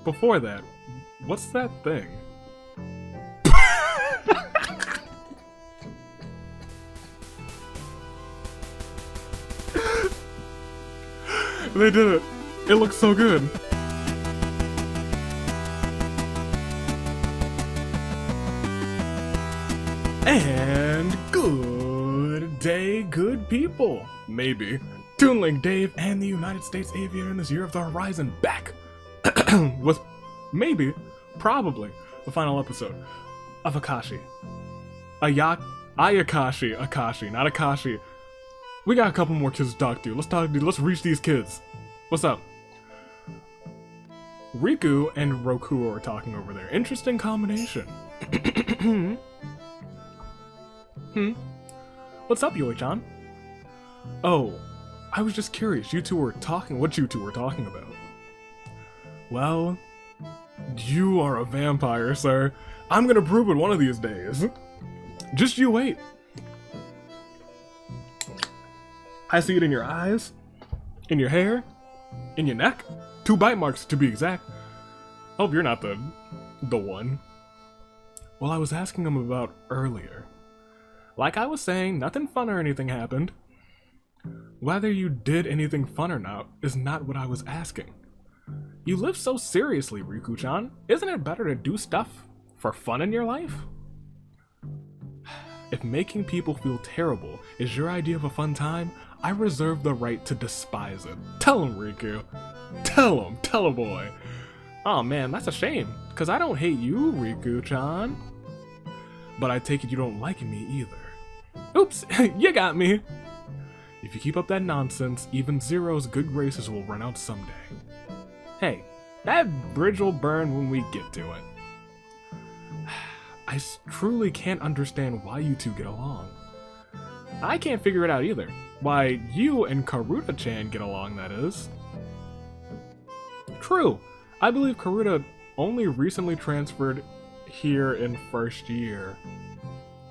before that, what's that thing? They did it. It looks so good. And good day, good people. Maybe. Toon Link Dave and the United States Aviator in this year of the Horizon back with maybe, probably, the final episode of Akashi. Ayakashi Akashi, not Akashi. We got a couple more kids to talk to. Let's reach these kids. What's up? Riku and Roku are talking over there. Interesting combination. What's up, Yoi-chan? Oh, I was just curious. You two were talking. What you two were talking about? Well, you are a vampire, sir. I'm gonna prove it one of these days. Just you wait. I see it in your eyes, in your hair, in your neck. 2 bite marks to be exact. Hope you're not the one. Well, I was asking him about earlier. Like I was saying, nothing fun or anything happened. Whether you did anything fun or not is not what I was asking. You live so seriously, Riku-chan. Isn't it better to do stuff for fun in your life? If making people feel terrible is your idea of a fun time, I reserve the right to despise it. Tell him, Riku. Tell him. Tell a boy. Oh man, that's a shame, because I don't hate you, Riku-chan. But I take it you don't like me either. Oops, you got me. If you keep up that nonsense, even Zero's good graces will run out someday. Hey, that bridge will burn when we get to it. I truly can't understand why you two get along. I can't figure it out either. Why you and Karuta-chan get along, that is. True. I believe Karuta only recently transferred here in first year.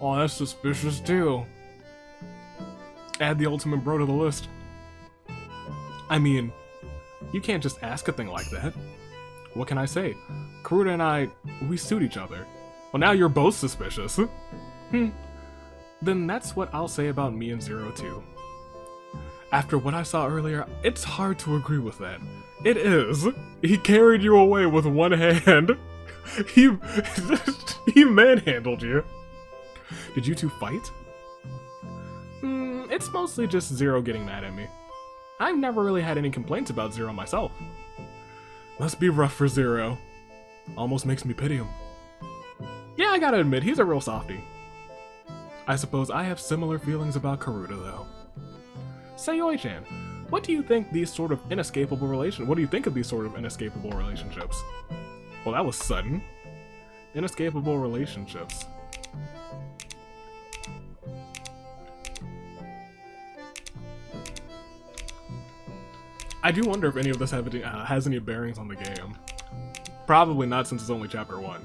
Oh, that's suspicious too. Add the ultimate bro to the list. I mean, you can't just ask a thing like that. What can I say? Karuta and I, we suit each other. Well, now you're both suspicious. Then that's what I'll say about me and Zero too. After what I saw earlier, it's hard to agree with that. It is. He carried you away with one hand. He manhandled you. Did you two fight? It's mostly just Zero getting mad at me. I've never really had any complaints about Zero myself. Must be rough for Zero. Almost makes me pity him. Yeah, I gotta admit, he's a real softie. I suppose I have similar feelings about Karuta, though. Sayoi-chan, what do you think of these sort of inescapable relationships? Well, that was sudden. Inescapable relationships. I do wonder if any of this has any bearings on the game. Probably not, since it's only chapter 1.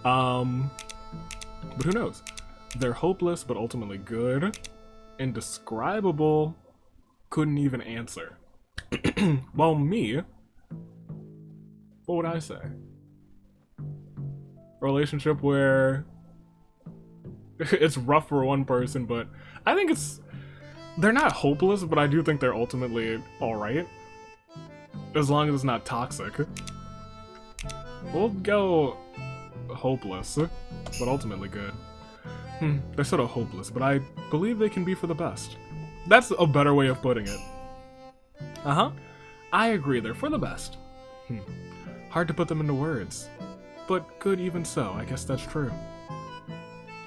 But who knows? They're hopeless, but ultimately good. Indescribable. Couldn't even answer. Well, me, what would I say? A relationship where it's rough for one person, but I think they're not hopeless, but I do think they're ultimately alright. As long as it's not toxic. We'll go hopeless, but ultimately good. They're sort of hopeless, but I believe they can be for the best. That's a better way of putting it. I agree, they're for the best. Hard to put them into words. But good even so, I guess that's true.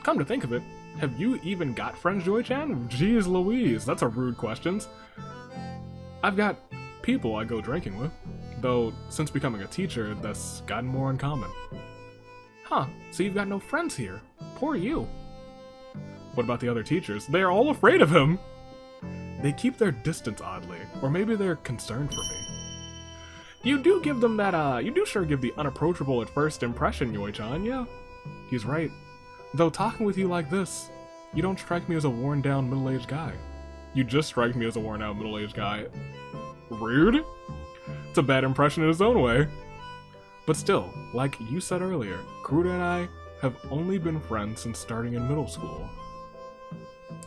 Come to think of it, have you even got friends, Joy-chan? Jeez Louise, that's a rude question. I've got people I go drinking with, though since becoming a teacher, that's gotten more uncommon. Huh, so you've got no friends here. Poor you. What about the other teachers? They are all afraid of him! They keep their distance oddly, or maybe they're concerned for me. You do give them that, you do sure give the unapproachable at first impression, Yoi-chan, yeah. He's right. Though talking with you like this, you don't strike me as a worn-down middle-aged guy. You just strike me as a worn-out middle-aged guy. Rude? It's a bad impression in its own way. But still, like you said earlier, Kuruda and I have only been friends since starting in middle school.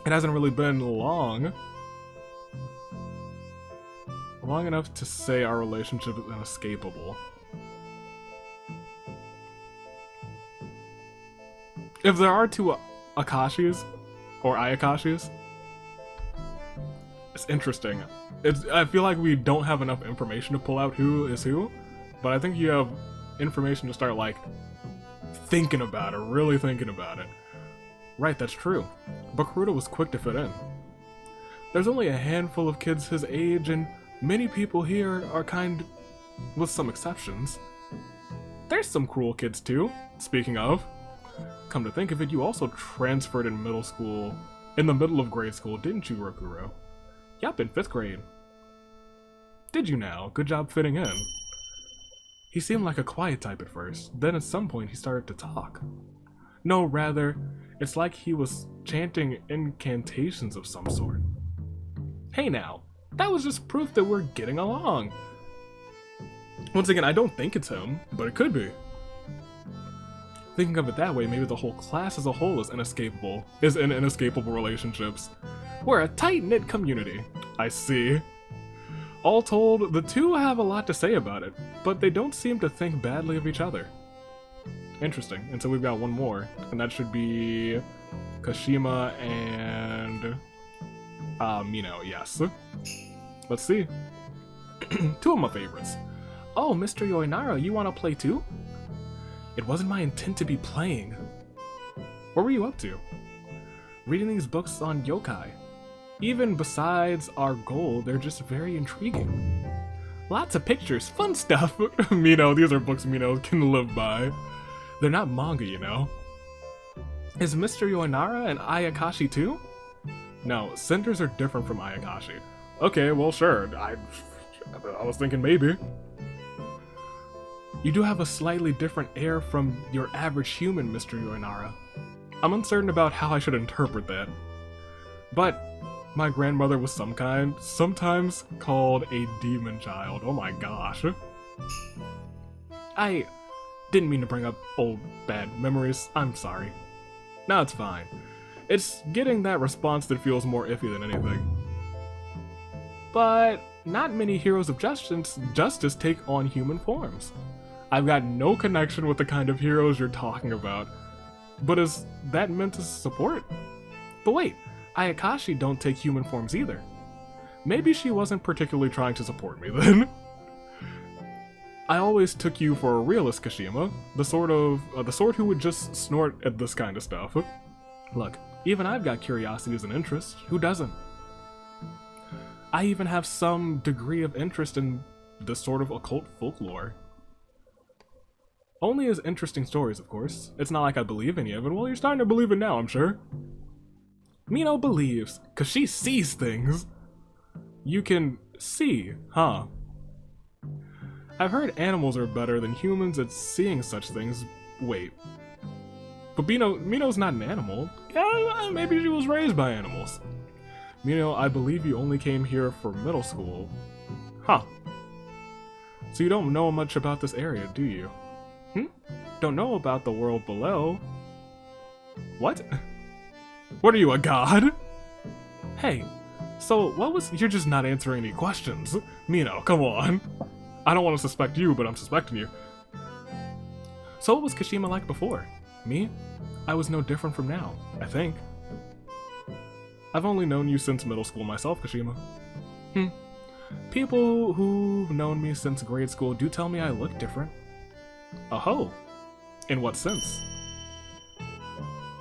It hasn't really been long enough to say our relationship is inescapable. If there are two Akashis, or Ayakashis, it's interesting. I feel like we don't have enough information to pull out who is who, but I think you have information to start, like, thinking about it, really thinking about it. Right, that's true. But Kuruda was quick to fit in. There's only a handful of kids his age, and many people here are kind, with some exceptions. There's some cruel kids too, speaking of. Come to think of it, you also transferred in middle school, in the middle of grade school, didn't you, Rokuro? Yup, in 5th grade. Did you now? Good job fitting in. He seemed like a quiet type at first, then at some point he started to talk. No, rather, it's like he was chanting incantations of some sort. Hey now, that was just proof that we're getting along. Once again, I don't think it's him, but it could be. Thinking of it that way, maybe the whole class as a whole is in inescapable relationships. We're a tight-knit community. I see. All told, the two have a lot to say about it, but they don't seem to think badly of each other. Interesting. And so we've got one more, and that should be Kashima and Mino, yes. Let's see. Two of my favorites. Oh, Mr. Yoinara, you want to play too? It wasn't my intent to be playing. What were you up to? Reading these books on yokai. Even besides our goal, they're just very intriguing. Lots of pictures, fun stuff. Mino, these are books Mino can live by. They're not manga, you know. Is Mr. Yoinara and Ayakashi too? No, centers are different from Ayakashi. Okay, well sure, I was thinking maybe. You do have a slightly different air from your average human, Mr. Yoinara. I'm uncertain about how I should interpret that. But my grandmother was sometimes called a demon child. Oh my gosh. I didn't mean to bring up old bad memories. I'm sorry. No, it's fine. It's getting that response that feels more iffy than anything. But not many heroes of justice take on human forms. I've got no connection with the kind of heroes you're talking about. But is that meant to support? But wait, Ayakashi don't take human forms either. Maybe she wasn't particularly trying to support me then. I always took you for a realist, Kashima. The sort who would just snort at this kind of stuff. Look, even I've got curiosities and interests. Who doesn't? I even have some degree of interest in this sort of occult folklore. Only as interesting stories, of course. It's not like I believe any of it. Well, you're starting to believe it now, I'm sure. Mino believes, cause she sees things. You can see, huh? I've heard animals are better than humans at seeing such things. Wait. But Mino's not an animal. Yeah, maybe she was raised by animals. Mino, I believe you only came here for middle school. Huh. So you don't know much about this area, do you? Don't know about the world below. What? What are you, a god? Hey, so you're just not answering any questions. Mino, come on. I don't want to suspect you, but I'm suspecting you. So what was Kashima like before? Me? I was no different from now, I think. I've only known you since middle school myself, Kashima. People who've known me since grade school do tell me I look different. Oh, in what sense?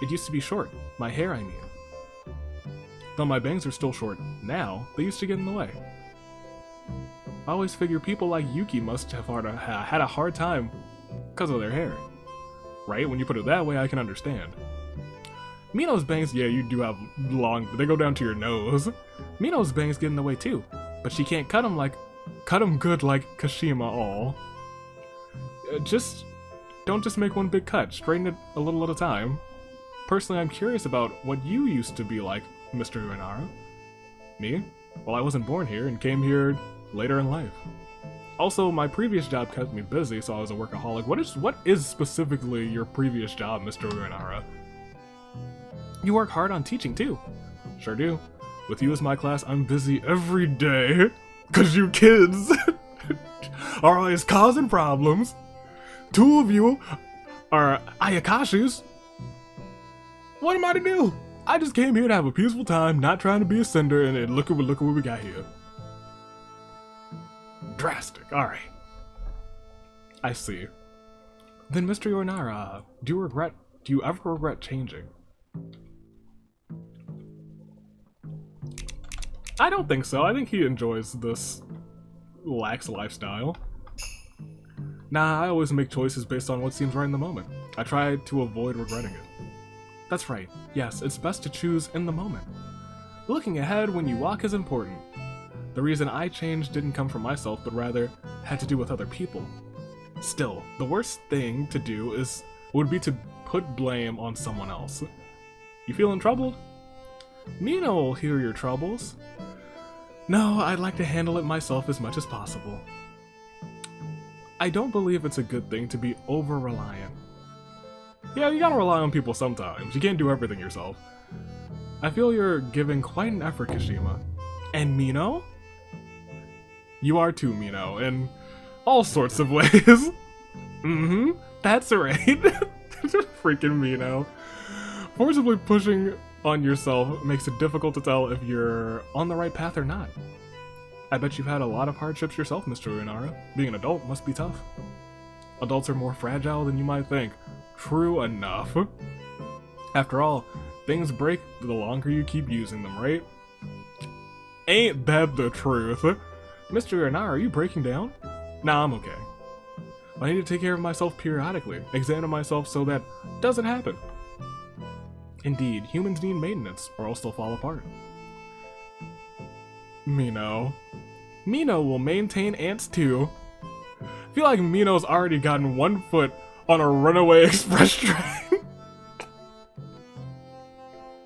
It used to be short, my hair I mean. Though my bangs are still short now, they used to get in the way. I always figure people like Yuki must have had a hard time because of their hair. Right? When you put it that way, I can understand. Mino's bangs, yeah, you do have long, they go down to your nose. Mino's bangs get in the way too, but she can't cut them good like Kashima all. Don't just make one big cut, straighten it a little at a time. Personally, I'm curious about what you used to be like, Mr. Yoinara. Me? Well, I wasn't born here and came here later in life. Also, my previous job kept me busy, so I was a workaholic. What is specifically your previous job, Mr. Yoinara? You work hard on teaching, too. Sure do. With you as my class, I'm busy every day. 'Cause you kids are always causing problems. 2 of you are Ayakashis. What am I to do? I just came here to have a peaceful time, not trying to be a sender, and look at what we got here. Drastic, alright. I see. Then, Mr. Yoinara, do you ever regret changing? I don't think so. I think he enjoys this lax lifestyle. Nah, I always make choices based on what seems right in the moment. I try to avoid regretting it. That's right. Yes, it's best to choose in the moment. Looking ahead when you walk is important. The reason I changed didn't come from myself, but rather had to do with other people. Still, the worst thing to do would be to put blame on someone else. You feeling troubled? Mina will hear your troubles. No, I'd like to handle it myself as much as possible. I don't believe it's a good thing to be over-reliant. Yeah, you gotta rely on people sometimes. You can't do everything yourself. I feel you're giving quite an effort, Kashima. And Mino? You are too, Mino, in all sorts of ways. Mm-hmm, that's right. Freaking Mino. Forcibly pushing on yourself makes it difficult to tell if you're on the right path or not. I bet you've had a lot of hardships yourself, Mr. Yoinara. Being an adult must be tough. Adults are more fragile than you might think. True enough. After all, things break the longer you keep using them, right? Ain't that the truth? Mr. Yoinara, are you breaking down? Nah, I'm okay. I need to take care of myself periodically, examine myself so that doesn't happen. Indeed, humans need maintenance, or else they'll fall apart. Mino. Mino will maintain ants too. I feel like Mino's already gotten 1 foot on a runaway express train.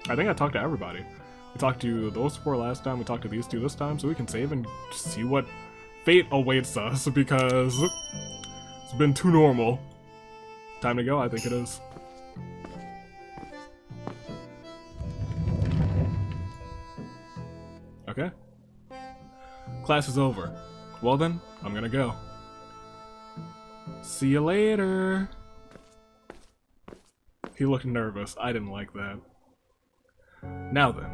I think I talked to everybody. We talked to those 4 last time, we talked to these 2 this time, so we can save and see what fate awaits us, because it's been too normal. Time to go, I think it is. Okay. Class is over. Well then, I'm gonna go. See you later. He looked nervous. I didn't like that. Now then,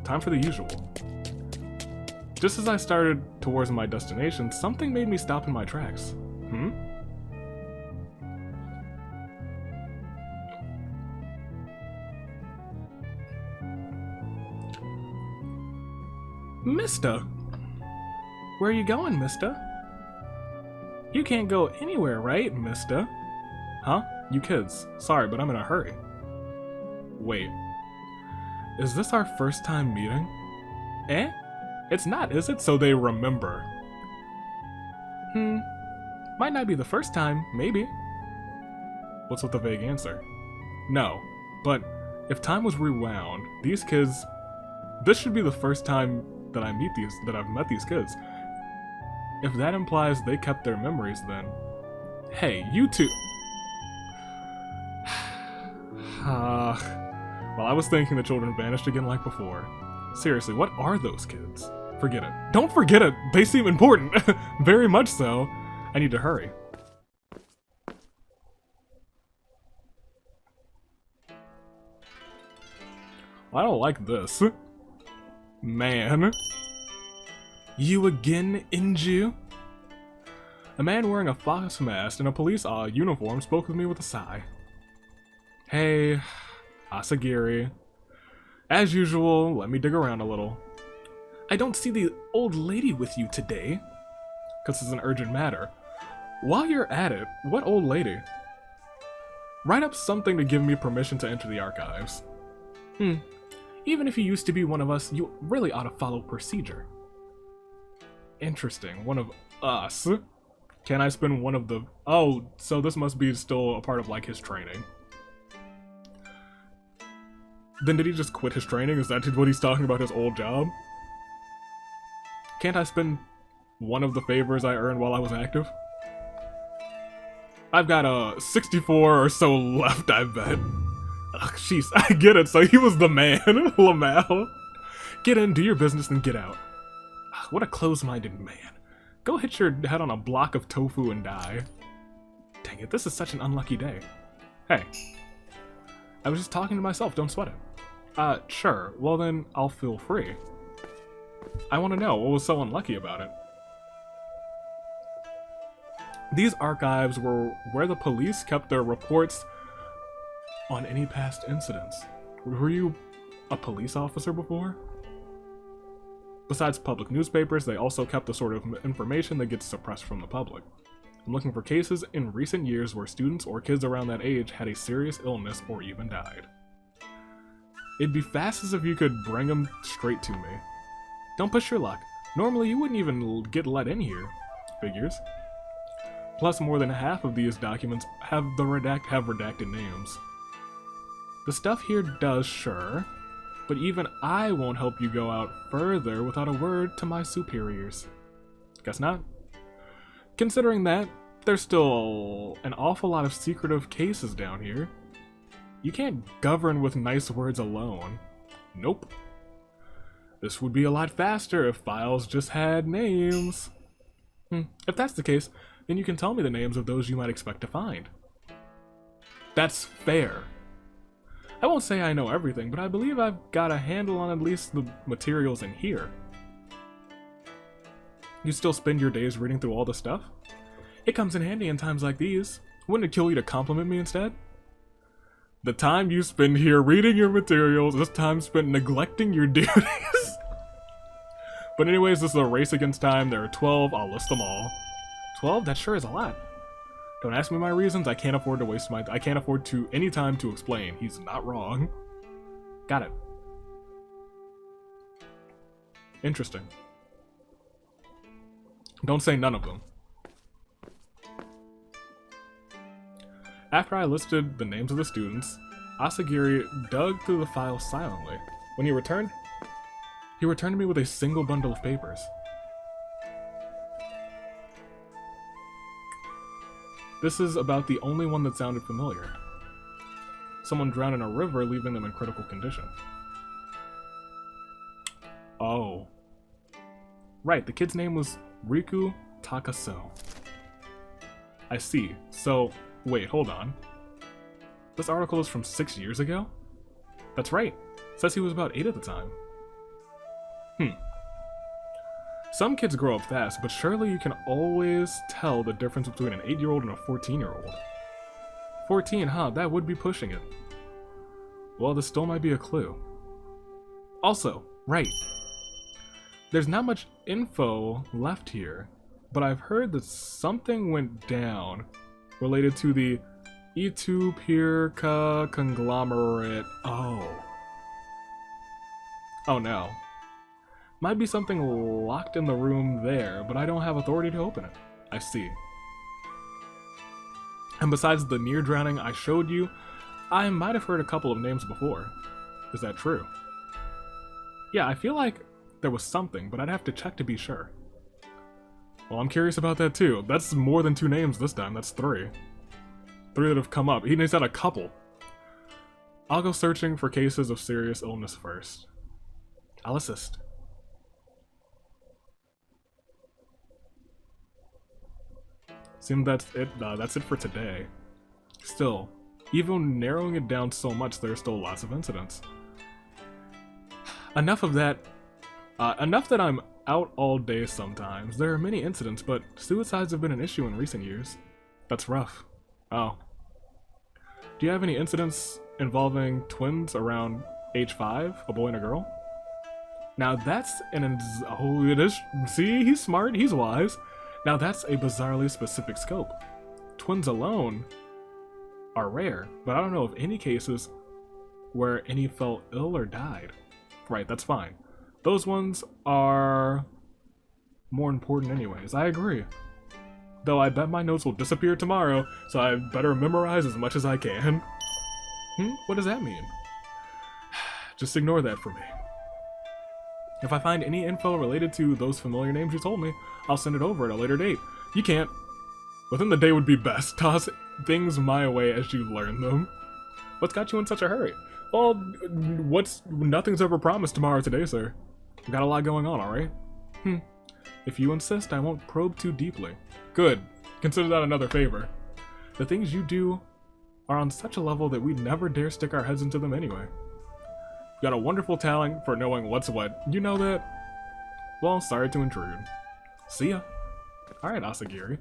time for the usual. Just as I started towards my destination, something made me stop in my tracks. Mister! Where are you going, mister? You can't go anywhere, right, mister? Huh? You kids. Sorry, but I'm in a hurry. Wait. Is this our first time meeting? Eh? It's not, is it? So they remember. Might not be the first time, maybe. What's with the vague answer? No. But if time was rewound, these kids... This should be the first time that I've met these kids. If that implies they kept their memories, then... Hey, you two... Well, I was thinking the children vanished again like before. Seriously, what are those kids? Forget it. Don't forget it! They seem important! Very much so. I need to hurry. I don't like this. Man. You again, Inju? A man wearing a fox mask and a police uniform spoke with me with a sigh. Hey, Asagiri. As usual, let me dig around a little. I don't see the old lady with you today. Because it's an urgent matter. While you're at it, what old lady? Write up something to give me permission to enter the archives. Even if you used to be one of us, you really ought to follow procedure. Interesting. One of us. Can I spend one of the... Oh, so this must be still a part of, like, his training. Then did he just quit his training? Is that what he's talking about, his old job? Can't I spend one of the favors I earned while I was active. I've got 64 or so left, I bet. Ugh, jeez, I get it, so he was the man, Lamal. Get in, do your business, and get out. Ugh, what a close-minded man. Go hit your head on a block of tofu and die. Dang it, this is such an unlucky day. Hey. I was just talking to myself, don't sweat it. Sure, well then, I'll feel free. I want to know what was so unlucky about it. These archives were where the police kept their reports on any past incidents. Were you a police officer before? Besides public newspapers, they also kept the sort of information that gets suppressed from the public. I'm looking for cases in recent years where students or kids around that age had a serious illness or even died. It'd be fastest if you could bring them straight to me. Don't push your luck. Normally you wouldn't even get let in here. Figures. Plus, more than half of these documents have redacted names. The stuff here does, sure, but even I won't help you go out further without a word to my superiors. Guess not. Considering that, there's still an awful lot of secretive cases down here. You can't govern with nice words alone. Nope. This would be a lot faster if files just had names. If that's the case, then you can tell me the names of those you might expect to find. That's fair. I won't say I know everything, but I believe I've got a handle on at least the materials in here. You still spend your days reading through all the stuff? It comes in handy in times like these. Wouldn't it kill you to compliment me instead? The time you spend here reading your materials is time spent neglecting your duties. But anyways, this is a race against time. There are 12, I'll list them all. 12? That sure is a lot. Don't ask me my reasons, I can't afford to any time to explain. He's not wrong. Got it. Interesting. Don't say none of them. After I listed the names of the students, Asagiri dug through the file silently. When he returned to me with a single bundle of papers. This is about the only one that sounded familiar. Someone drowned in a river, leaving them in critical condition. Oh. Right, the kid's name was Riku Takaso. I see. So, wait, hold on. This article is from 6 years ago? That's right. It says he was about 8 at the time. Some kids grow up fast, but surely you can always tell the difference between an 8-year-old and a 14-year-old. 14, huh? That would be pushing it. Well, this still might be a clue. Also, right. There's not much info left here, but I've heard that something went down related to the Itupirca conglomerate. Oh no. Might be something locked in the room there, but I don't have authority to open it. I see. And besides the near drowning I showed you, I might have heard a couple of names before. Is that true? Yeah, I feel like there was something, but I'd have to check to be sure. Well, I'm curious about that too. That's more than 2 names this time, that's 3. 3 that have come up. He said a couple. I'll go searching for cases of serious illness first. I'll assist. Seems that's it for today. Still, even narrowing it down so much, there are still lots of incidents. Enough of that. Enough that I'm out all day sometimes. There are many incidents, but suicides have been an issue in recent years. That's rough. Oh. Do you have any incidents involving twins around age 5, a boy and a girl? Now that's it is. See, he's smart, he's wise. Now that's a bizarrely specific scope. Twins alone are rare, but I don't know of any cases where any fell ill or died. Right, that's fine. Those ones are more important anyways, I agree. Though I bet my notes will disappear tomorrow, so I better memorize as much as I can. What does that mean? Just ignore that for me. If I find any info related to those familiar names you told me, I'll send it over at a later date. You can't. Within the day would be best. Toss things my way as you learn them. What's got you in such a hurry? Well, nothing's ever promised tomorrow today, sir. Got a lot going on, alright? If you insist, I won't probe too deeply. Good. Consider that another favor. The things you do are on such a level that we'd never dare stick our heads into them anyway. You got a wonderful talent for knowing what's what. You know that? Well, sorry to intrude. See ya. Alright, Asagiri.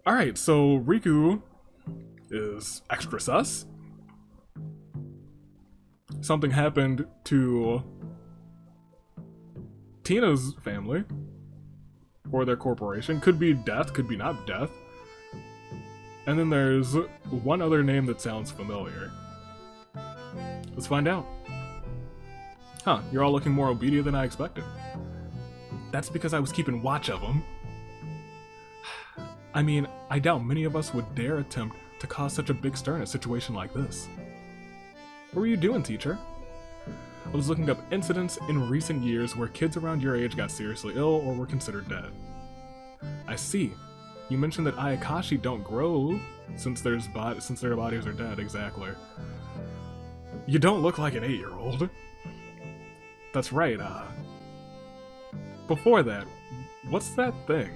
Alright, so Riku is extra sus. Something happened to Tina's family. Or their corporation. Could be death, could be not death. And then there's one other name that sounds familiar. Let's find out. Huh, you're all looking more obedient than I expected. That's because I was keeping watch of them. I mean, I doubt many of us would dare attempt to cause such a big stir in a situation like this. What were you doing, teacher? I was looking up incidents in recent years where kids around your age got seriously ill or were considered dead. I see. You mentioned that Ayakashi don't grow since their bodies are dead, exactly. You don't look like an 8-year-old. That's right, before that, what's that thing?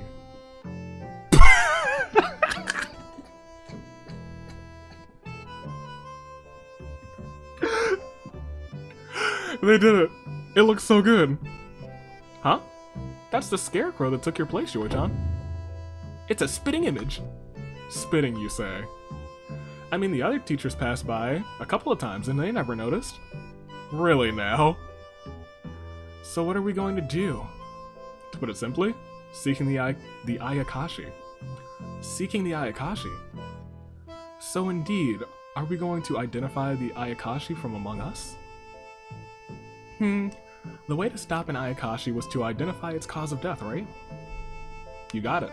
They did it. It looks so good. Huh? That's the scarecrow that took your place, Yoi-chan. It's a spitting image. Spitting, you say? I mean, the other teachers passed by a couple of times and they never noticed. Really now? So what are we going to do? To put it simply, seeking the Ayakashi. Seeking the Ayakashi. So indeed, are we going to identify the Ayakashi from among us? The way to stop an Ayakashi was to identify its cause of death, right? You got it.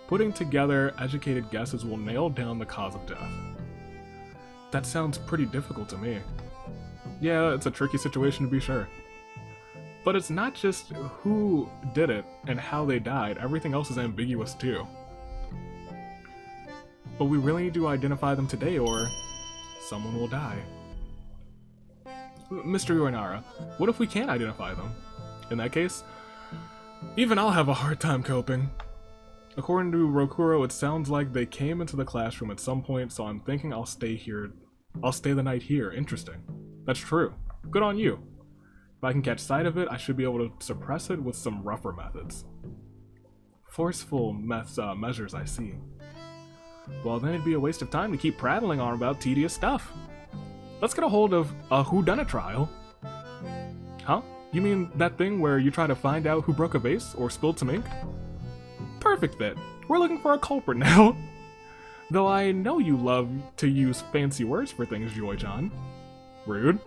Putting together educated guesses will nail down the cause of death. That sounds pretty difficult to me. Yeah, it's a tricky situation to be sure. But it's not just who did it and how they died, everything else is ambiguous too. But we really need to identify them today or someone will die. Mr. Yoinara, what if we can't identify them? In that case, even I'll have a hard time coping. According to Rokuro, it sounds like they came into the classroom at some point, so I'm thinking I'll stay here. I'll stay the night here. Interesting. That's true. Good on you. If I can catch sight of it, I should be able to suppress it with some rougher methods. Forceful measures, I see. Well, then it'd be a waste of time to keep prattling on about tedious stuff. Let's get a hold of a whodunit trial. Huh? You mean that thing where you try to find out who broke a vase or spilled some ink? Perfect fit. We're looking for a culprit now. Though I know you love to use fancy words for things, Joy-chan. Rude.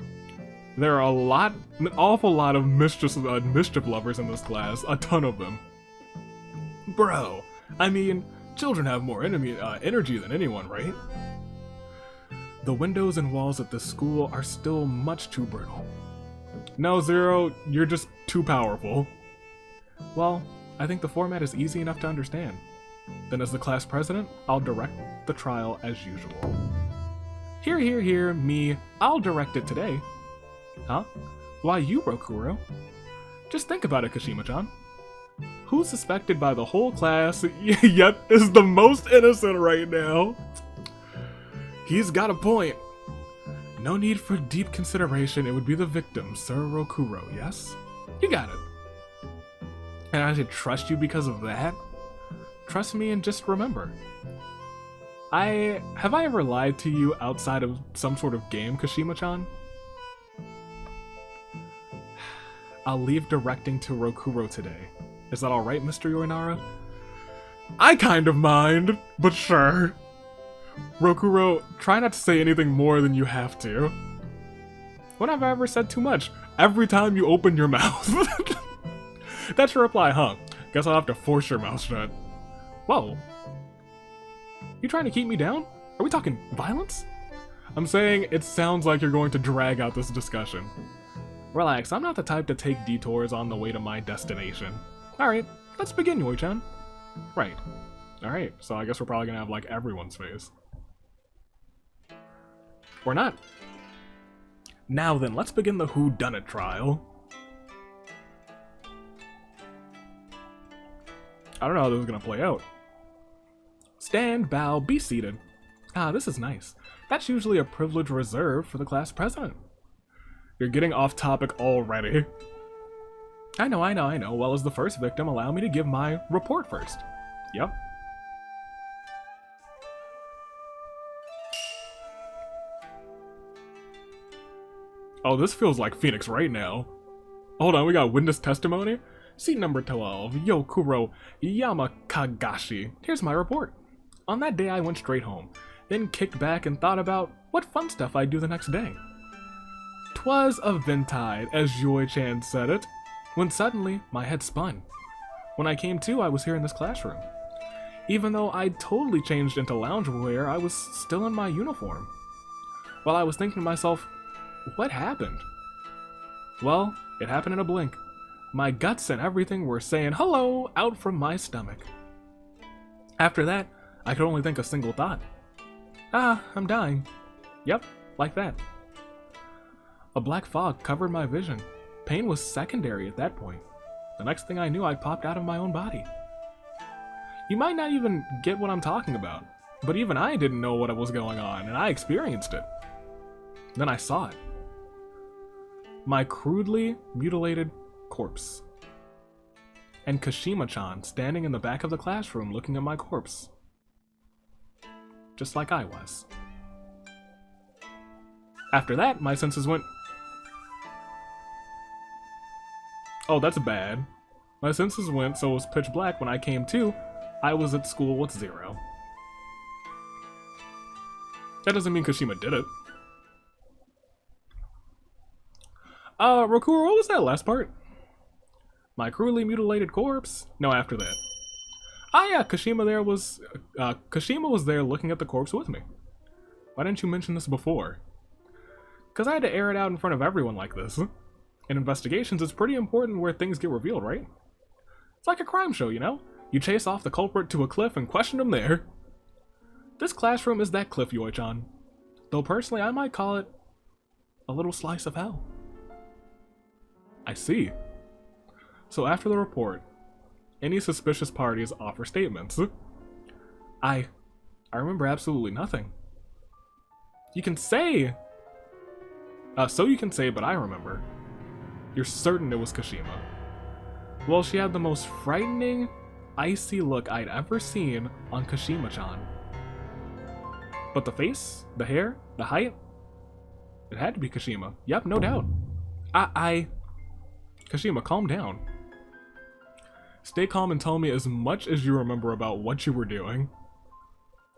There are an awful lot of mischief lovers in this class. A ton of them. Bro, I mean, children have more energy than anyone, right? The windows and walls at this school are still much too brittle. No, Zero, you're just too powerful. Well, I think the format is easy enough to understand. Then as the class president, I'll direct the trial as usual. Here, me, I'll direct it today. Huh? Why you, Rokuro? Just think about it, Kashima-chan. Who's suspected by the whole class, yet is the most innocent right now? He's got a point. No need for deep consideration, it would be the victim, Sir Rokuro, yes? You got it. And I should trust you because of that? Trust me and just remember. Have I ever lied to you outside of some sort of game, Kashima-chan? I'll leave directing to Rokuro today. Is that alright, Mr. Yoinara? I kind of mind, but sure. Rokuro, try not to say anything more than you have to. When have I ever said too much? Every time you open your mouth. That's your reply, huh? Guess I'll have to force your mouth shut. Whoa. You trying to keep me down? Are we talking violence? I'm saying it sounds like you're going to drag out this discussion. Relax, I'm not the type to take detours on the way to my destination. Alright, let's begin, Yoi-chan. Right. Alright, so I guess we're probably gonna have, like, everyone's face. Or not. Now then, let's begin the whodunit trial. I don't know how this is gonna play out. Stand, bow, be seated. Ah, this is nice. That's usually a privilege reserved for the class president. You're getting off topic already. I know. Well, as the first victim, allow me to give my report first. Yep. Oh, this feels like Phoenix right now. Hold on, we got witness testimony? Seat number 12, Yokuro Yamakagashi. Here's my report. On that day, I went straight home, then kicked back and thought about what fun stuff I'd do the next day. 'Twas eventide, as Yoi-chan said it, when suddenly my head spun. When I came to, I was here in this classroom. Even though I'd totally changed into loungewear, I was still in my uniform. While I was thinking to myself, what happened? Well, it happened in a blink. My guts and everything were saying hello out from my stomach. After that, I could only think a single thought. Ah, I'm dying. Yep, like that. A black fog covered my vision. Pain was secondary at that point. The next thing I knew, I popped out of my own body. You might not even get what I'm talking about, but even I didn't know what was going on, and I experienced it. Then I saw it. My crudely mutilated corpse. And Kashima-chan standing in the back of the classroom looking at my corpse. Just like I was. After that, my senses went... Oh, that's bad. My senses went, so it was pitch black. When I came to, I was at school with 0. That doesn't mean Kashima did it. Rokuro, what was that last part? My cruelly mutilated corpse? No, after that. Ah, yeah, Kashima was there looking at the corpse with me. Why didn't you mention this before? Because I had to air it out in front of everyone like this. In investigations, it's pretty important where things get revealed, right? It's like a crime show, you know? You chase off the culprit to a cliff and question him there. This classroom is that cliff, Yoi-chan. Though personally, I might call it a little slice of hell. I see. So after the report, any suspicious parties offer statements. I remember absolutely nothing. You can say... so you can say, but I remember. You're certain it was Kashima. Well, she had the most frightening, icy look I'd ever seen on Kashima-chan. But the face, the hair, the height, it had to be Kashima. Yep, no doubt. Kashima, calm down. Stay calm and tell me as much as you remember about what you were doing.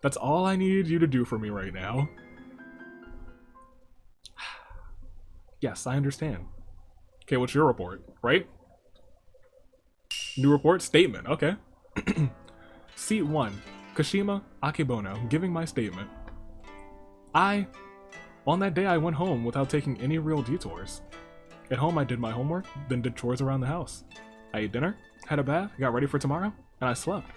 That's all I need you to do for me right now. Yes, I understand. Okay, what's your report, right? New report? Statement, okay. Seat 1, Kashima Akebono, giving my statement. On that day I went home without taking any real detours. At home I did my homework, then did chores around the house. I ate dinner, had a bath, got ready for tomorrow, and I slept.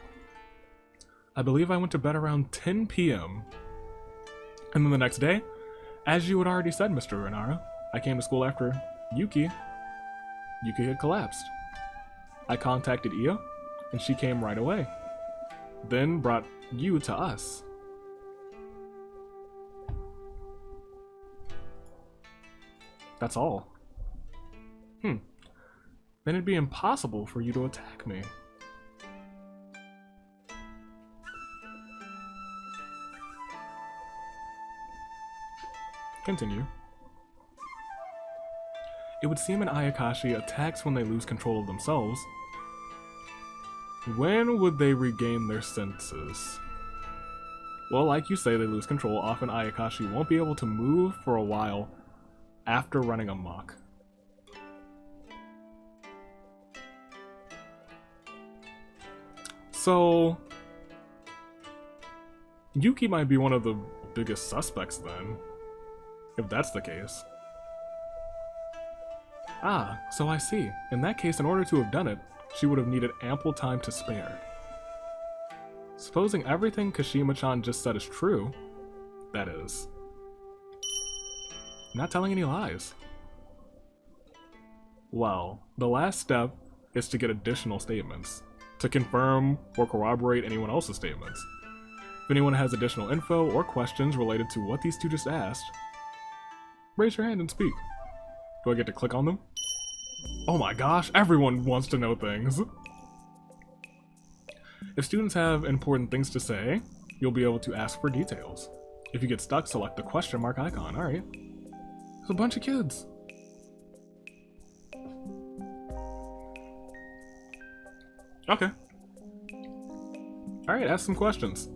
I believe I went to bed around 10 p.m. And then the next day, as you had already said, Mr. Yoinara, I came to school after Yuki had collapsed. I contacted Io, and she came right away. Then brought you to us. That's all. Then it'd be impossible for you to attack me. Continue. It would seem an Ayakashi attacks when they lose control of themselves. When would they regain their senses? Well, like you say, they lose control. Often Ayakashi won't be able to move for a while after running amok. So, Yuki might be one of the biggest suspects then, if that's the case. Ah, so I see. In that case, in order to have done it, she would have needed ample time to spare. Supposing everything Kashima-chan just said is true, that is. Not telling any lies. Well, the last step is to get additional statements, to confirm or corroborate anyone else's statements. If anyone has additional info or questions related to what these two just asked, raise your hand and speak. Do I get to click on them? Oh my gosh, everyone wants to know things. If students have important things to say, you'll be able to ask for details. If you get stuck, select the question mark icon. Alright. There's a bunch of kids. Okay. Alright, ask some questions.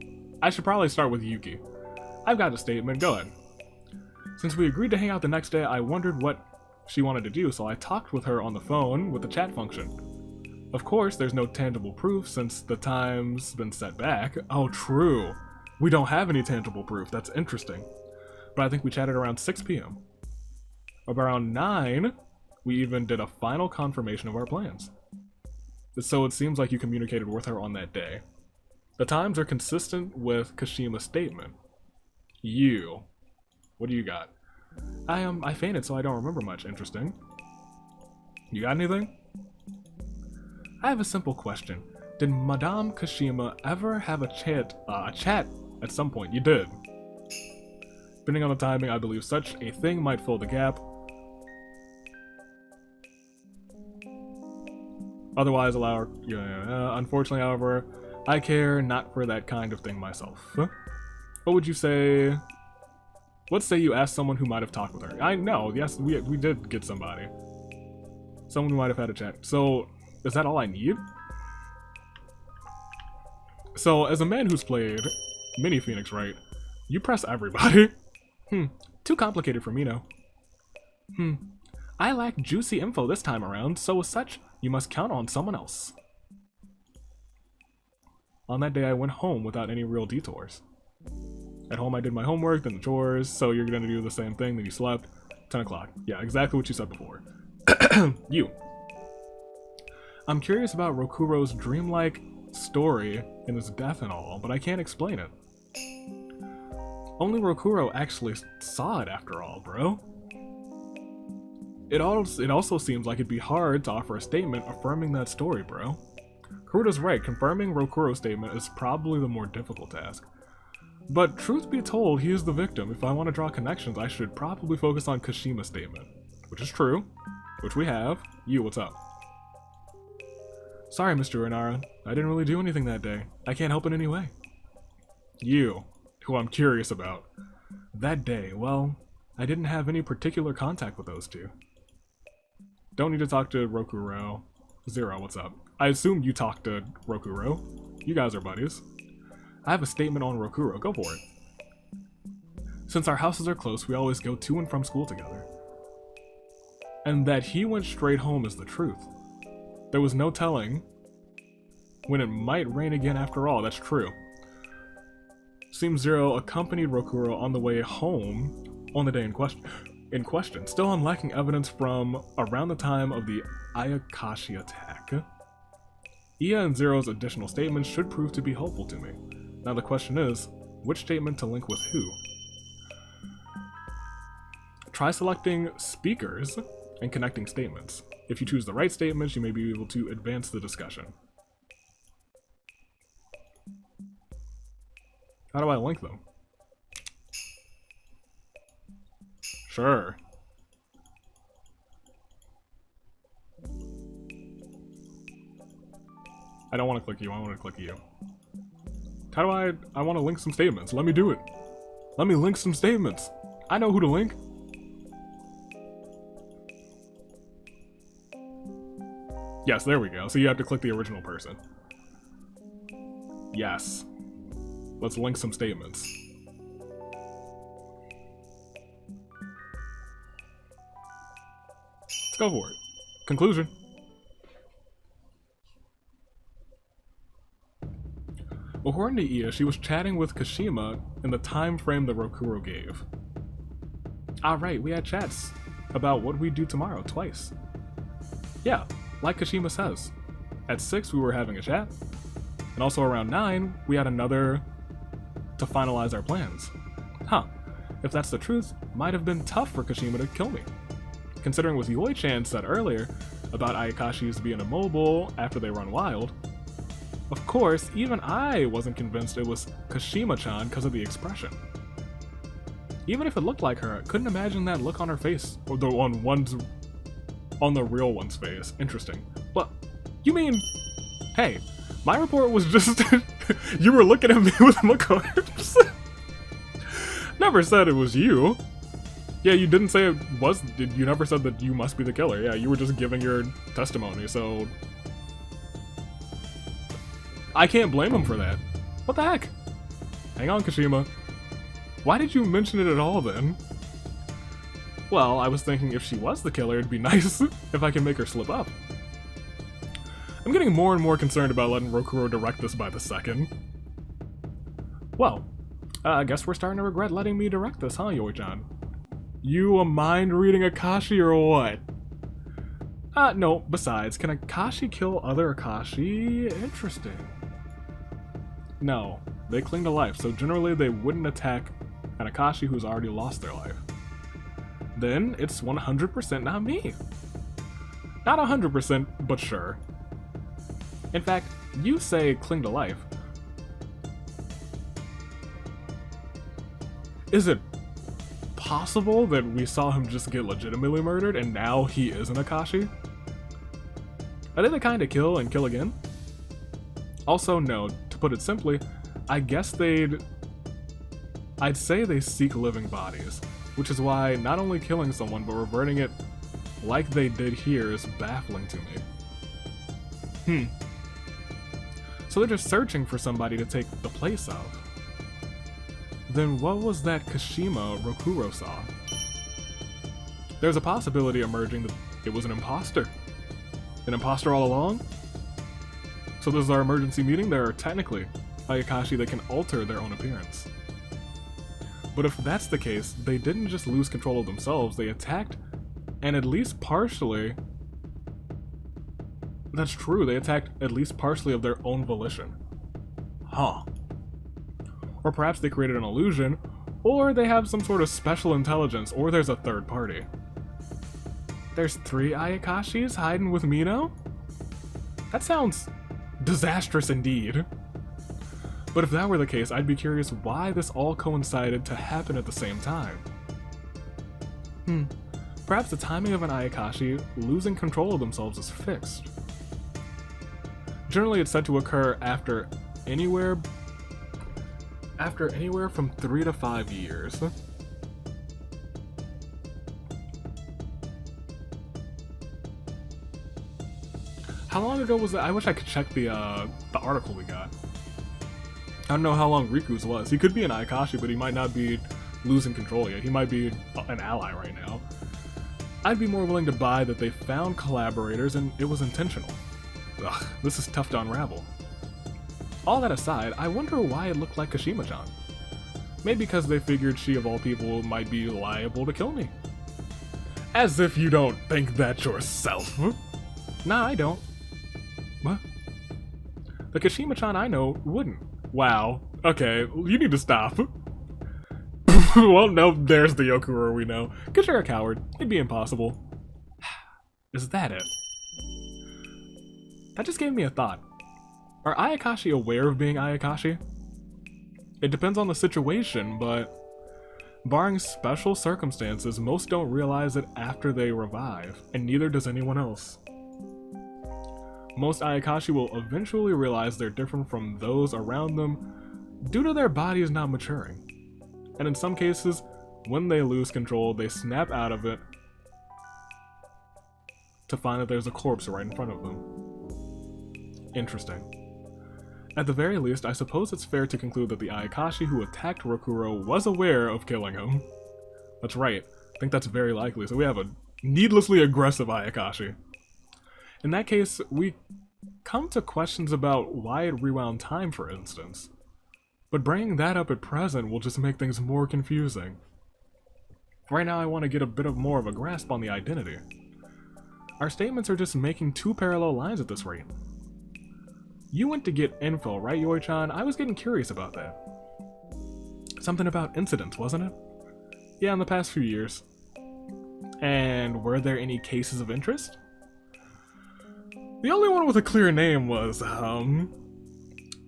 I should probably start with Yuki. I've got a statement, go ahead. Since we agreed to hang out the next day, I wondered what she wanted to do, so I talked with her on the phone with the chat function. Of course, there's no tangible proof since the time's been set back. Oh, true. We don't have any tangible proof. That's interesting. But I think we chatted around 6 p.m. Around 9, we even did a final confirmation of our plans. So it seems like you communicated with her on that day. The times are consistent with Kashima's statement. You. What do you got? I fainted, so I don't remember much. Interesting. You got anything? I have a simple question. Did Madame Kashima ever have a chat at some point? You did. Depending on the timing, I believe such a thing might fill the gap. Otherwise, unfortunately, however, I care not for that kind of thing myself. What would you say? Let's say you asked someone who might have talked with her. I know, yes, we did get somebody. Someone who might have had a chat. So, is that all I need? So, as a man who's played Mini Phoenix, right, you press everybody. Too complicated for me now. I lack juicy info this time around, so as such, you must count on someone else. On that day, I went home without any real detours. At home, I did my homework, then the chores, so you're gonna do the same thing, then you slept. 10 o'clock. Yeah, exactly what you said before. You. I'm curious about Rokuro's dreamlike story and his death and all, but I can't explain it. Only Rokuro actually saw it after all, bro. It also seems like it'd be hard to offer a statement affirming that story, bro. Kuroda's right, confirming Rokuro's statement is probably the more difficult task. But truth be told, he is the victim. If I want to draw connections, I should probably focus on Kashima's statement. Which is true. Which we have. You, what's up? Sorry, Mr. Yoinara. I didn't really do anything that day. I can't help in any way. You, who I'm curious about. That day, well, I didn't have any particular contact with those two. Don't need to talk to Rokuro. Zero, what's up? I assume you talked to Rokuro. You guys are buddies. I have a statement on Rokuro. Go for it. Since our houses are close, we always go to and from school together. And that he went straight home is the truth. There was no telling when it might rain again after all. That's true. Seems Zero accompanied Rokuro on the way home on the day in question. Still, I'm lacking evidence from around the time of the Ayakashi attack. Iya and Zero's additional statements should prove to be helpful to me. Now the question is, which statement to link with who? Try selecting speakers and connecting statements. If you choose the right statements, you may be able to advance the discussion. How do I link them? Sure. I don't want to click you, I want to click you. How do I want to link some statements. Let me do it. Let me link some statements. I know who to link. Yes, there we go. So you have to click the original person. Yes. Let's link some statements. Let's go for it. Conclusion. According to Iya, she was chatting with Kashima in the time frame that Rokuro gave. Alright, we had chats about what we'd do tomorrow, twice. Yeah, like Kashima says. At 6, we were having a chat, and also around 9, we had another to finalize our plans. Huh, if that's the truth, might have been tough for Kashima to kill me. Considering what Yoi-chan said earlier about Ayakashis being immobile after they run wild, of course, even I wasn't convinced it was Kashima-chan because of the expression. Even if it looked like her, I couldn't imagine that look on her face, or on the real one's face. Interesting. But, you mean, hey, my report was just, you were looking at me with my corpse. Never said it was you. Yeah, you didn't say it was, you never said that you must be the killer. Yeah, you were just giving your testimony, so I can't blame him for that. What the heck? Hang on, Kashima. Why did you mention it at all then? Well, I was thinking if she was the killer, it'd be nice if I can make her slip up. I'm getting more and more concerned about letting Rokuro direct this by the second. Well, I guess we're starting to regret letting me direct this, huh, Yoi-chan? You a mind-reading Akashi or what? No, besides, can Akashi kill other Akashi? Interesting. No, they cling to life, so generally they wouldn't attack an Akashi who's already lost their life. Then it's 100% not me. Not 100%, but sure. In fact, you say cling to life. Is it possible that we saw him just get legitimately murdered and now he is an Akashi? Are they the kind to kill and kill again? Also, no, to put it simply, I guess I'd say they seek living bodies, which is why not only killing someone but reverting it like they did here is baffling to me. So they're just searching for somebody to take the place of. Then what was that Kashima Rokuro saw? There's a possibility emerging that it was an imposter. An imposter all along? So this is our emergency meeting. There are technically Ayakashi that can alter their own appearance. But if that's the case, they didn't just lose control of themselves, they attacked, and at least partially... That's true, they attacked at least partially of their own volition. Huh. Or perhaps they created an illusion, or they have some sort of special intelligence, or there's a third party. There's 3 Ayakashis hiding with Mino? That sounds disastrous indeed. But if that were the case, I'd be curious why this all coincided to happen at the same time. Perhaps the timing of an Ayakashi losing control of themselves is fixed. Generally, it's said to occur after anywhere from 3 to 5 years. How long ago was that? I wish I could check the article we got. I don't know how long Riku's was. He could be an Ayakashi, but he might not be losing control yet. He might be an ally right now. I'd be more willing to buy that they found collaborators and it was intentional. Ugh, this is tough to unravel. All that aside, I wonder why it looked like Kashima-chan. Maybe because they figured she of all people might be liable to kill me. As if you don't think that yourself. Nah, I don't. What? The Kashima-chan I know wouldn't. Wow. Okay, you need to stop. Well, no, there's the Yokuro we know. Cause you're a coward. It'd be impossible. Is that it? That just gave me a thought. Are Ayakashi aware of being Ayakashi? It depends on the situation, but barring special circumstances, most don't realize it after they revive, and neither does anyone else. Most Ayakashi will eventually realize they're different from those around them due to their bodies not maturing. And in some cases, when they lose control, they snap out of it to find that there's a corpse right in front of them. Interesting. At the very least, I suppose it's fair to conclude that the Ayakashi who attacked Rokuro was aware of killing him. That's right, I think that's very likely, so we have a needlessly aggressive Ayakashi. In that case, we come to questions about why it rewound time, for instance. But bringing that up at present will just make things more confusing. Right now I want to get a bit more of a grasp on the identity. Our statements are just making two parallel lines at this rate. You went to get info, right, Yoi-chan? I was getting curious about that. Something about incidents, wasn't it? Yeah, in the past few years. And were there any cases of interest? The only one with a clear name was,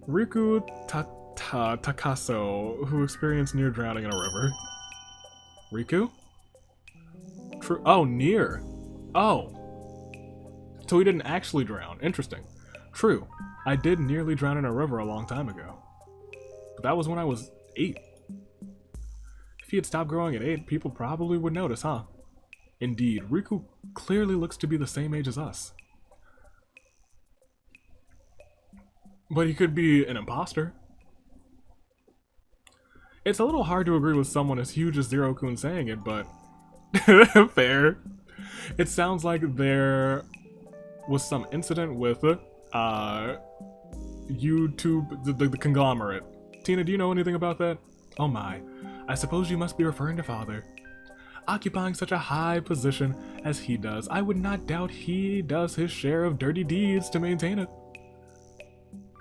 Riku Takaso, who experienced near drowning in a river. Riku? True. Oh, near. Oh. So he didn't actually drown. Interesting. True. I did nearly drown in a river a long time ago. But that was when I was 8. If he had stopped growing at 8, people probably would notice, huh? Indeed, Riku clearly looks to be the same age as us. But he could be an imposter. It's a little hard to agree with someone as huge as Zero-kun saying it, but fair. It sounds like there was some incident with YouTube, the conglomerate. Tina, do you know anything about that? Oh my, I suppose you must be referring to Father. Occupying such a high position as he does, I would not doubt he does his share of dirty deeds to maintain it.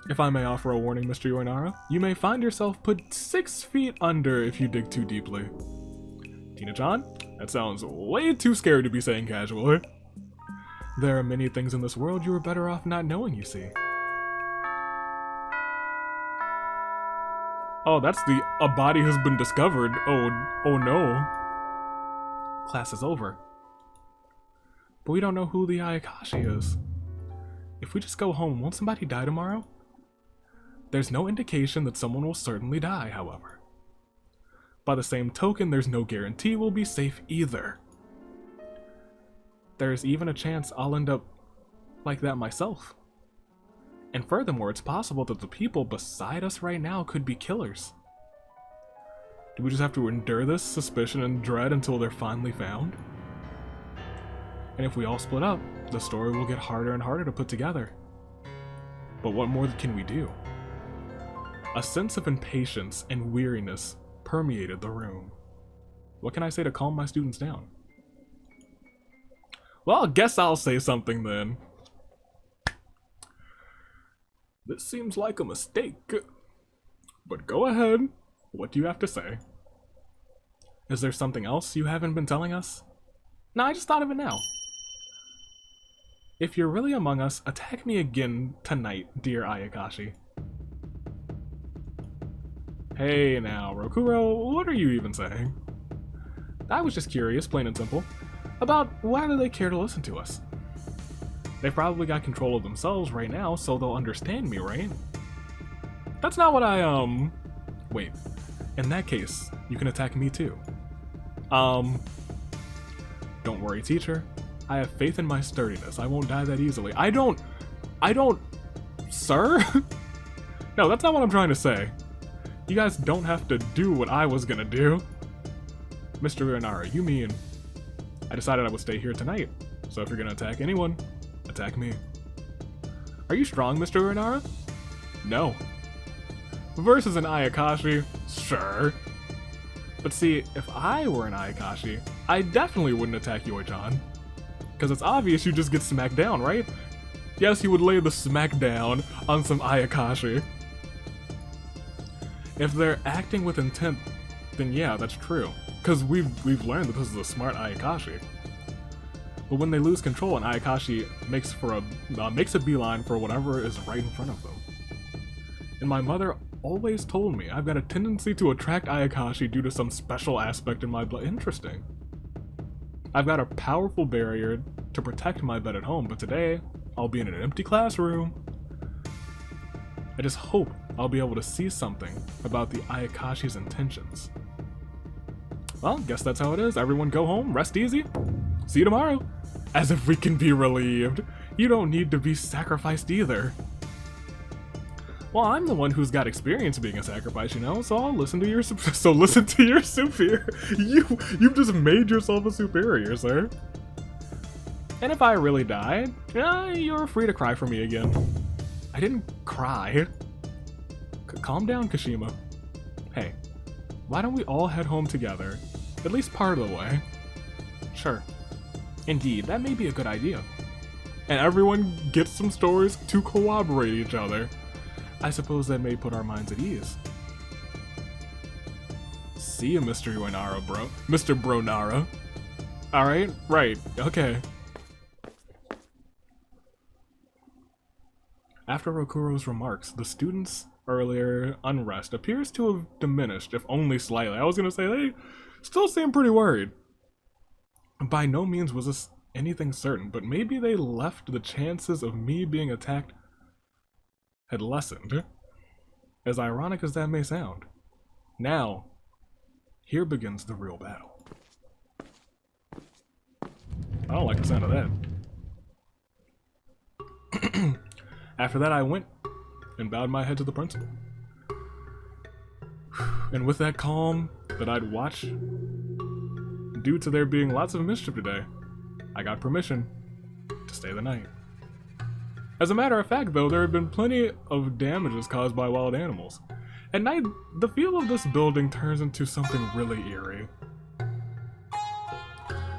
If I may offer a warning, Mr. Yoinara, you may find yourself put 6 feet under if you dig too deeply. Tina-chan, that sounds way too scary to be saying casually. There are many things in this world you are better off not knowing, you see. Oh, that's the a body has been discovered. Oh no. Class is over. But we don't know who the Ayakashi is. If we just go home, won't somebody die tomorrow? There's no indication that someone will certainly die, however. By the same token, there's no guarantee we'll be safe either. There's even a chance I'll end up like that myself. And furthermore, it's possible that the people beside us right now could be killers. Do we just have to endure this suspicion and dread until they're finally found? And if we all split up, the story will get harder and harder to put together. But what more can we do? A sense of impatience and weariness permeated the room. What can I say to calm my students down? Well, I guess I'll say something then. This seems like a mistake. But go ahead. What do you have to say? Is there something else you haven't been telling us? No, I just thought of it now. If you're really among us, attack me again tonight, dear Ayakashi. Hey now, Rokuro, what are you even saying? I was just curious, plain and simple, about why do they care to listen to us? They've probably got control of themselves right now, so they'll understand me, right? That's not what wait. In that case, you can attack me too. Don't worry, teacher. I have faith in my sturdiness. I won't die that easily. I don't, sir? No, that's not what I'm trying to say. You guys don't have to do what I was gonna do. Mr. Yoinara, you mean, I decided I would stay here tonight. So if you're gonna attack anyone, attack me. Are you strong, Mr. Yoinara? No. Versus an Ayakashi? Sure. But see, if I were an Ayakashi, I definitely wouldn't attack Yoi-chan. Because it's obvious you just get smacked down, right? Yes, you would lay the smack down on some Ayakashi. If they're acting with intent, then yeah, that's true. Because we've learned that this is a smart Ayakashi. But when they lose control, an Ayakashi makes a beeline for whatever is right in front of them. And my mother always told me I've got a tendency to attract Ayakashi due to some special aspect in my blood. Interesting. I've got a powerful barrier to protect my bed at home, but today I'll be in an empty classroom. I just hope I'll be able to see something about the Ayakashi's intentions. Well, guess that's how it is. Everyone go home, rest easy. See you tomorrow. As if we can be relieved. You don't need to be sacrificed either. Well, I'm the one who's got experience being a sacrifice, you know, so I'll listen to your superior. You've just made yourself a superior, sir. And if I really died, you're free to cry for me again. I didn't cry. Calm down, Kashima. Hey, why don't we all head home together? At least part of the way. Sure. Indeed, that may be a good idea. and everyone gets some stories to corroborate each other. I suppose that may put our minds at ease. See you, Mr. Yoinara, bro. Mr. Bronara. Alright, right, okay. After Rokuro's remarks, the students' earlier unrest appears to have diminished, if only slightly. I was gonna say, they still seem pretty worried. By no means was this anything certain, but maybe they left the chances of me being attacked had lessened. As ironic as that may sound. Now, here begins the real battle. I don't like the sound of that. After that, I went and bowed my head to the principal. And with that calm that I'd watch, due to there being lots of mischief today, I got permission to stay the night. As a matter of fact, though, there had been plenty of damages caused by wild animals. At night, the feel of this building turns into something really eerie.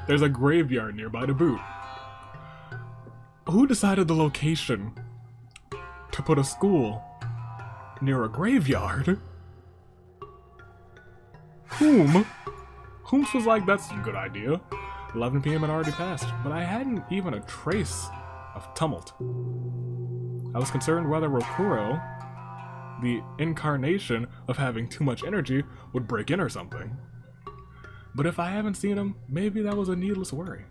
There's a graveyard nearby to boot. Who decided the location to put a school near a graveyard? Whom? Whom's was like, that's a good idea. 11 p.m. had already passed, but I hadn't even a trace of tumult. I was concerned whether Rokuro, the incarnation of having too much energy, would break in or something. But if I haven't seen him, maybe that was a needless worry.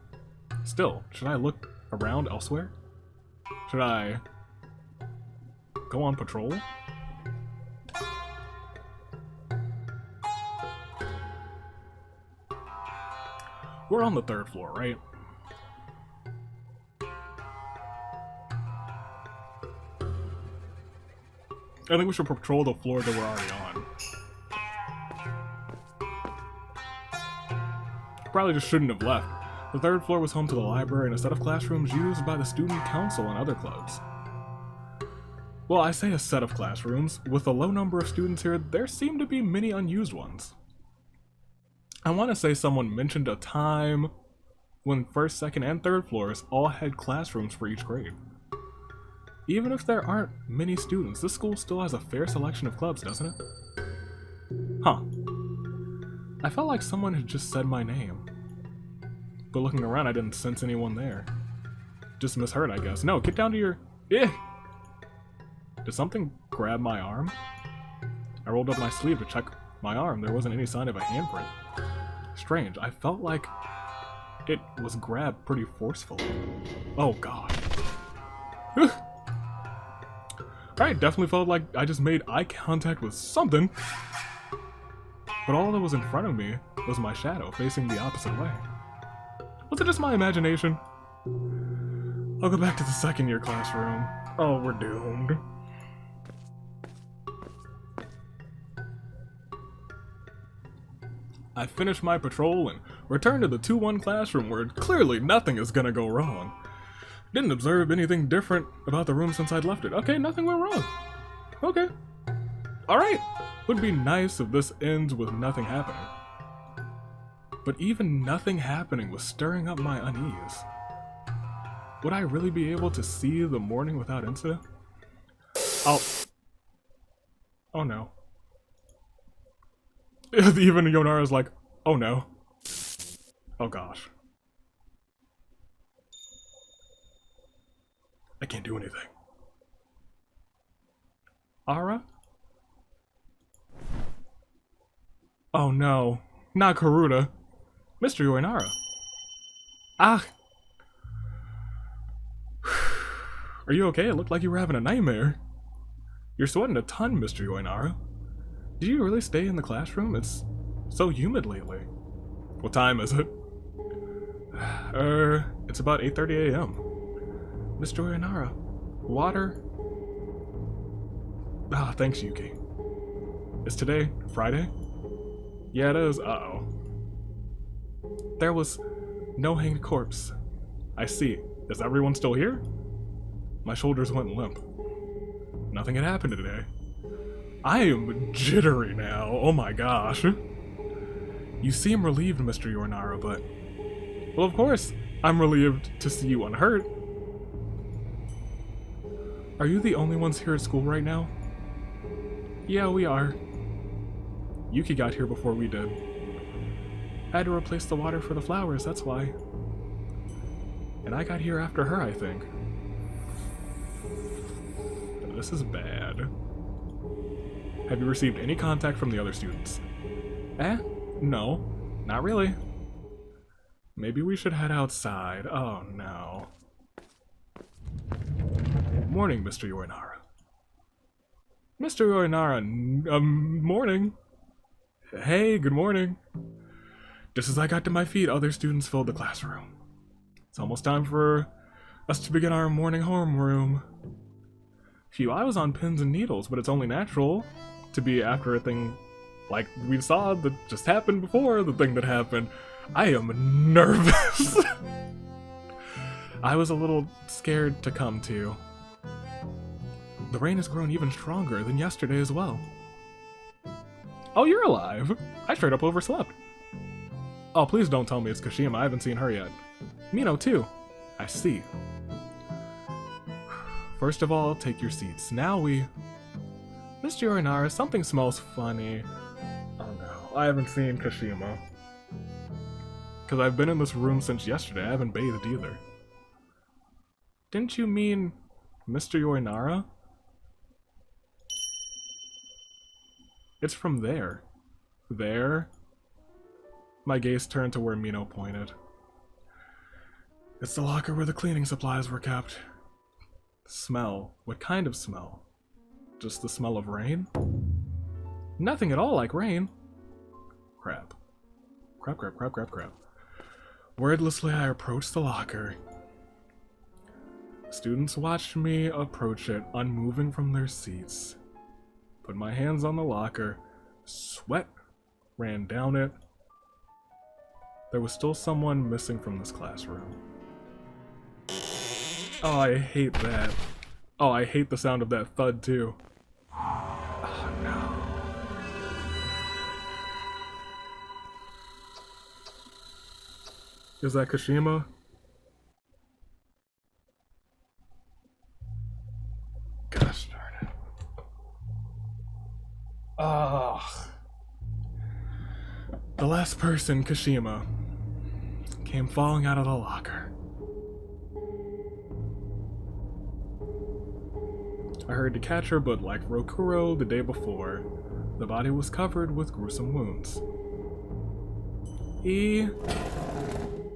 Still, should I look around elsewhere? Should I go on patrol? We're on the 3rd floor, right? I think we should patrol the floor that we're already on. Probably just shouldn't have left. The 3rd floor was home to the library and a set of classrooms used by the student council and other clubs. Well, I say a set of classrooms. With a low number of students here, there seem to be many unused ones. I want to say someone mentioned a time when 1st, 2nd, and 3rd floors all had classrooms for each grade. Even if there aren't many students, this school still has a fair selection of clubs, doesn't it? Huh. I felt like someone had just said my name. But looking around, I didn't sense anyone there. Just misheard, I guess. No, get down to your... Eh! Did something grab my arm? I rolled up my sleeve to check my arm. There wasn't any sign of a handprint. Strange. I felt like it was grabbed pretty forcefully. Oh god. Alright, definitely felt like I just made eye contact with something. But all that was in front of me was my shadow facing the opposite way. Was it just my imagination? I'll go back to the 2nd year classroom. Oh, we're doomed. I finished my patrol and returned to the 2-1 classroom where clearly nothing is gonna go wrong. Didn't observe anything different about the room since I'd left it. Okay, nothing went wrong. Okay. Alright. Would be nice if this ends with nothing happening. But even nothing happening was stirring up my unease. Would I really be able to see the morning without incident? Oh no. Even Yoinara's like, oh no. Oh gosh. I can't do anything. Ara? Oh no. Not Karuta. Mr. Yoinara. Ah! Are you okay? It looked like you were having a nightmare. You're sweating a ton, Mr. Yoinara. Did you really stay in the classroom? It's so humid lately. What time is it? It's about 8:30 a.m. Mr. Yoinara, water? Ah, thanks, Yuki. Is today Friday? Yeah, it is. Uh-oh. There was no hanged corpse. I see. Is everyone still here? My shoulders went limp. Nothing had happened today. I am jittery now. Oh my gosh. You seem relieved, Mr. Yoinara, but... Well, of course, I'm relieved to see you unhurt. Are you the only ones here at school right now? Yeah, we are. Yuki got here before we did. I had to replace the water for the flowers, that's why. And I got here after her, I think. This is bad. Have you received any contact from the other students? No, not really. Maybe we should head outside. Oh no. Morning, Mr. Yoinara. Mr. Yoinara, morning. Hey, good morning. Just as I got to my feet, other students filled the classroom. It's almost time for us to begin our morning homeroom. Phew, I was on pins and needles, but it's only natural to be after a thing like we saw that just happened before the thing that happened. I am nervous. I was a little scared to come to. The rain has grown even stronger than yesterday as well. Oh, you're alive. I straight up overslept. Oh, please don't tell me it's Kashima. I haven't seen her yet. Mino, too. I see. First of all, take your seats. Now we... Mr. Yoinara, something smells funny. Oh no, I haven't seen Kashima. Because I've been in this room since yesterday. I haven't bathed either. Didn't you mean Mr. Yoinara? It's from there. There? My gaze turned to where Mino pointed. It's the locker where the cleaning supplies were kept. Smell. What kind of smell? Just the smell of rain? Nothing at all like rain. Crap. Crap, crap, crap, crap, crap. Wordlessly, I approached the locker. Students watched me approach it, unmoving from their seats. Put my hands on the locker. Sweat ran down it. There was still someone missing from this classroom. Oh, I hate that. Oh, I hate the sound of that thud, too. Oh, no. Is that Kashima? Gosh darn it. Oh. The last person, Kashima, came falling out of the locker. I heard to catch her, but like Rokuro the day before, the body was covered with gruesome wounds.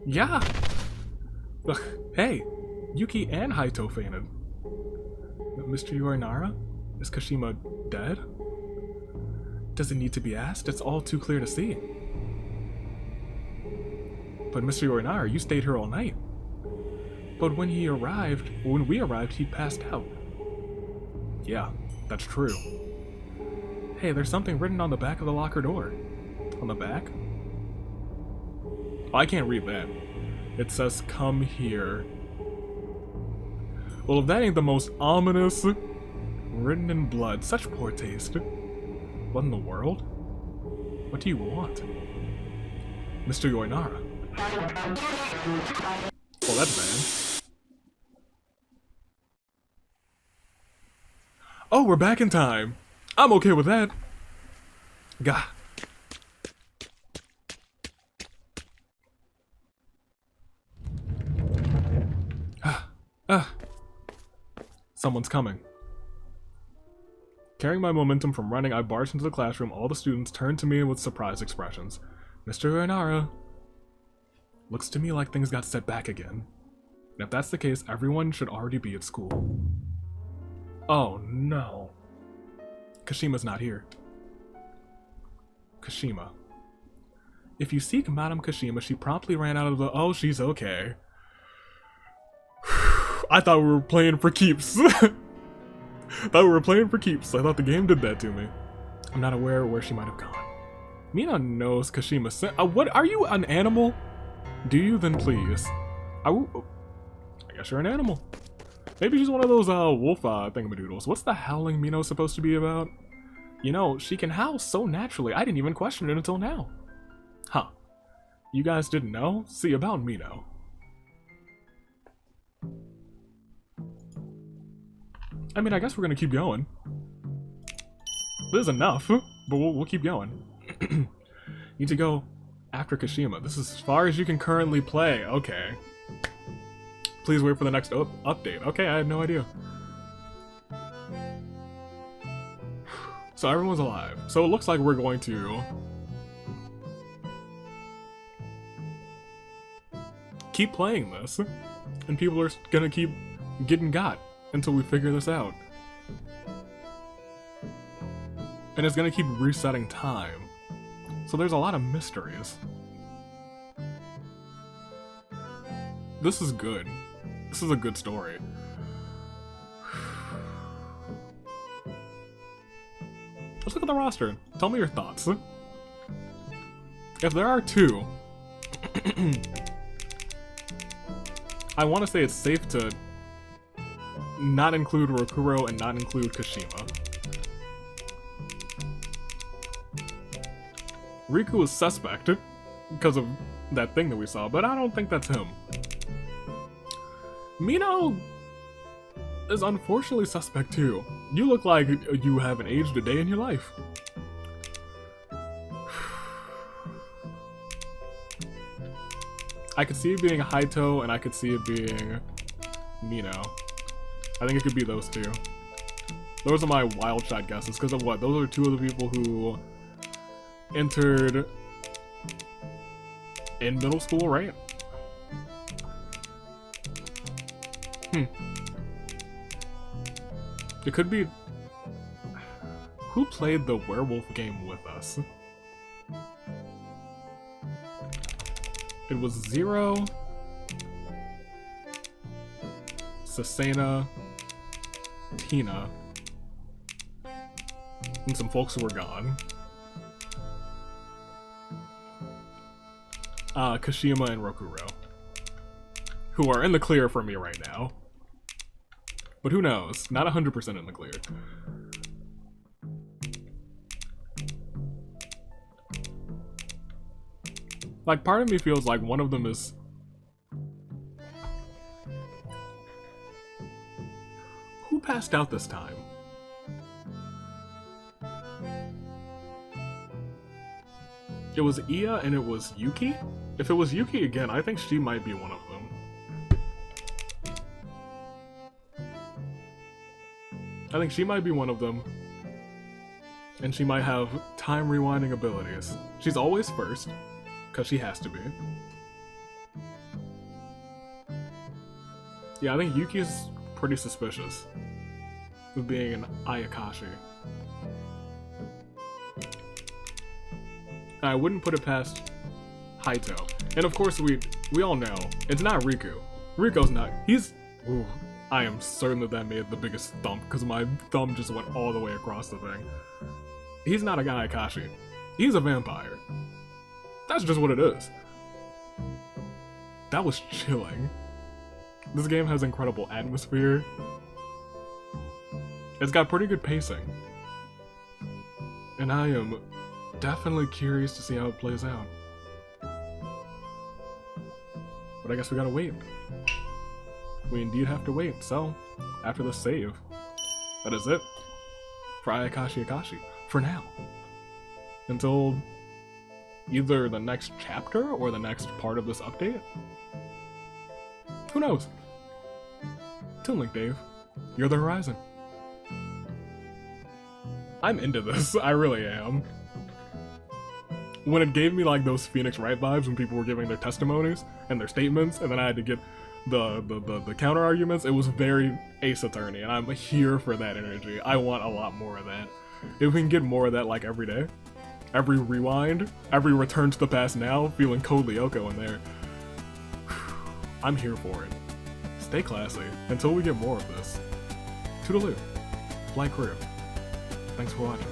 Yeah! Ugh, hey! Yuki and Haito fainted. Mr. Yoinara? Is Kashima dead? Does it need to be asked? It's all too clear to see. But Mr. Yoinara, you stayed here all night. But when we arrived, he passed out. Yeah, that's true. Hey, there's something written on the back of the locker door. On the back? Oh, I can't read that. It says, "Come here." Well, if that ain't the most ominous, written in blood, such poor taste. What in the world? What do you want? Mr. Yoinara. Oh, that's bad. Oh, we're back in time. I'm okay with that. Gah. Someone's coming. Carrying my momentum from running, I barged into the classroom. All the students turned to me with surprised expressions. Mr. Yoinara. Looks to me like things got set back again. And if that's the case, everyone should already be at school. Oh no. Kashima's not here. Kashima. If you seek Madame Kashima, she promptly ran out of the— oh, she's okay. I thought we were playing for keeps. I thought the game did that to me. I'm not aware where she might have gone. Mina knows Kashima sent— what? Are you an animal? Do you? Then please. I guess you're an animal. Maybe she's one of those wolf thingamadoodles. What's the howling Mino supposed to be about? You know, she can howl so naturally. I didn't even question it until now. Huh. You guys didn't know? See, about Mino. I mean, I guess we're gonna keep going. This is enough, but we'll keep going. Need to go after Kashima. This is as far as you can currently play. Okay. Please wait for the next update. Okay, I had no idea. So everyone's alive. So it looks like we're going to keep playing this, and people are gonna keep getting got until we figure this out. And it's gonna keep resetting time. So there's a lot of mysteries. This is good. This is a good story. Let's look at the roster. Tell me your thoughts. If there are two, I want to say it's safe to not include Rokuro and not include Kashima. Riku is suspect because of that thing that we saw, but I don't think that's him. Mino is unfortunately suspect too. You look like you haven't aged a day in your life. I could see it being Haito, and I could see it being Mino. I think it could be those two. Those are my wild shot guesses, because of what? Those are two of the people who entered in middle school, right? It could be... Who played the werewolf game with us? It was Zero, Susanna, Tina, and some folks who were gone. Kashima and Rokuro, who are in the clear for me right now. But who knows? Not 100% in the clear. Like, part of me feels like one of them is... Who passed out this time? It was Iya and it was Yuki? If it was Yuki again, I think she might be one of them. I think she might be one of them. And she might have time rewinding abilities. She's always first. Because she has to be. Yeah, I think Yuki's pretty suspicious of being an Ayakashi. I wouldn't put it past Haito. And of course, we all know, it's not Riku. Riku's not. He's... Ooh, I am certain that made the biggest thump, because my thumb just went all the way across the thing. He's not a Ayakashi. He's a vampire. That's just what it is. That was chilling. This game has incredible atmosphere. It's got pretty good pacing. And I am definitely curious to see how it plays out. But I guess we gotta wait. We indeed have to wait, so after the save, that is it for Ayakashi Akashi, for now. Until either the next chapter or the next part of this update? Who knows? Toon Link Dave, you're the horizon. I'm into this, I really am. When it gave me like those Phoenix Wright vibes when people were giving their testimonies and their statements, and then I had to get the counter arguments, it was very Ace Attorney, and I'm here for that energy. I want a lot more of that. If we can get more of that like every day, every rewind, every return to the past now, feeling Code Lyoko in there. I'm here for it. Stay classy until we get more of this. Toodaloo. Fly crew. Thanks for watching.